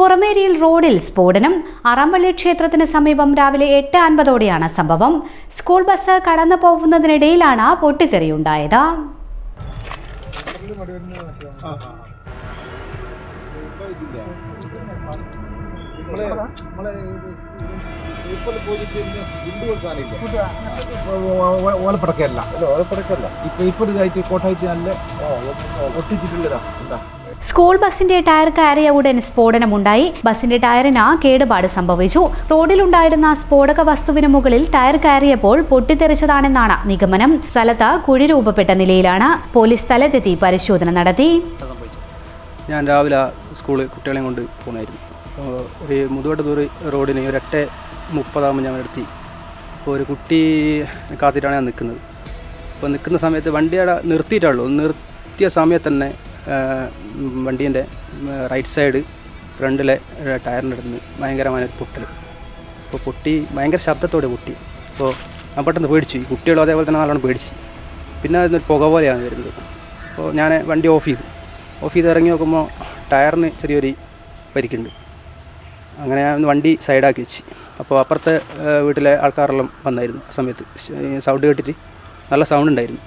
പുറമേരിയിൽ റോഡിൽ സ്ഫോടനം. ആറാമ്പള്ളി ക്ഷേത്രത്തിന് സമീപം രാവിലെ 8:50ഓടെയാണ് സംഭവം. സ്കൂൾ ബസ് കടന്നു പോകുന്നതിനിടയിലാണ് പൊട്ടിത്തെറിയുണ്ടായത്. സ്കൂൾ ബസിന്റെ ടയർ കയറിയ ഉടൻ സ്ഫോടനമുണ്ടായി. ബസിന്റെ ടയറിന് കേടുപാട് സംഭവിച്ചു. റോഡിലുണ്ടായിരുന്ന സ്ഫോടക വസ്തുവിന് മുകളിൽ ടയർ കയറിയപ്പോൾ പൊട്ടിത്തെറിച്ചതാണെന്നാണ് നിഗമനം. സ്ഥലത്ത് കുഴി രൂപപ്പെട്ട നിലയിലാണ്. പോലീസ് സ്ഥലത്തെത്തി പരിശോധന നടത്തി. ഞാൻ രാവിലെ സ്കൂളിൽ കുട്ടികളെയും കൊണ്ട് പോകുന്നായിരുന്നു. ഒരു മുതുവട്ടത്തൂർ റോഡിന് ഒരു 8:30 ഞാൻ എത്തി. അപ്പോൾ ഒരു കുട്ടി കാത്തിട്ടാണ് ഞാൻ നിൽക്കുന്നത്. അപ്പോൾ നിൽക്കുന്ന സമയത്ത് വണ്ടിയുടെ നിർത്തിയിട്ടുള്ളൂ. നിർത്തിയ സമയത്ത് തന്നെ വണ്ടീൻ്റെ റൈറ്റ് സൈഡ് ഫ്രണ്ടിലെ ടയറിൻ്റെ അടുത്ത് ഭയങ്കരമായ പൊട്ടൽ. അപ്പോൾ പൊട്ടി ഭയങ്കര ശബ്ദത്തോടെ പൊട്ടി. അപ്പോൾ ഞാൻ പെട്ടെന്ന് പേടിച്ചു. ഈ കുട്ടികളും അതേപോലെ തന്നെ നല്ലോണം പേടിച്ച്. പിന്നെ അതിനൊരു പുക പോലെയാണ് വരുന്നത്. അപ്പോൾ ഞാൻ വണ്ടി ഓഫ് ചെയ്ത് ഇറങ്ങി നോക്കുമ്പോൾ ടയറിന് ചെറിയൊരു പരിക്കുണ്ട്. അങ്ങനെ ഞാൻ വണ്ടി സൈഡാക്കി വെച്ച്. അപ്പോൾ അപ്പുറത്തെ വീട്ടിലെ ആൾക്കാരെല്ലാം വന്നായിരുന്നു. ആ സമയത്ത് സൗണ്ട് കേട്ടിട്ട് നല്ല സൗണ്ട് ഉണ്ടായിരുന്നു.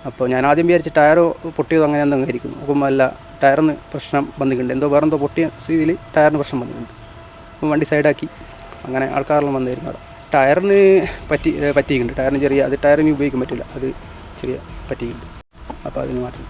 അപ്പോൾ ഞാൻ ആദ്യം വിചാരിച്ച് ടയറോ പൊട്ടിയതോ അങ്ങനെ എന്തെങ്കിലും ആയിരിക്കും. നോക്കുമ്പോൾ അല്ല, ടയറിന് പ്രശ്നം വന്നിട്ടുണ്ട്. വേറെന്തോ പൊട്ടിയ സ്ഥിതിയിൽ ടയറിന് പ്രശ്നം വന്നിട്ടുണ്ട്. അപ്പോൾ വണ്ടി സൈഡാക്കി. അങ്ങനെ ആൾക്കാരെല്ലാം വന്നായിരുന്നു അവിടെ. ടയറിന് പറ്റിയിട്ടുണ്ട്. ടയറിന് ചെറിയ ടയറിന് ഉപയോഗിക്കാൻ പറ്റില്ല. അത് ചെറിയ പറ്റിയിട്ടുണ്ട്. അപ്പോൾ അതിന് മാറ്റം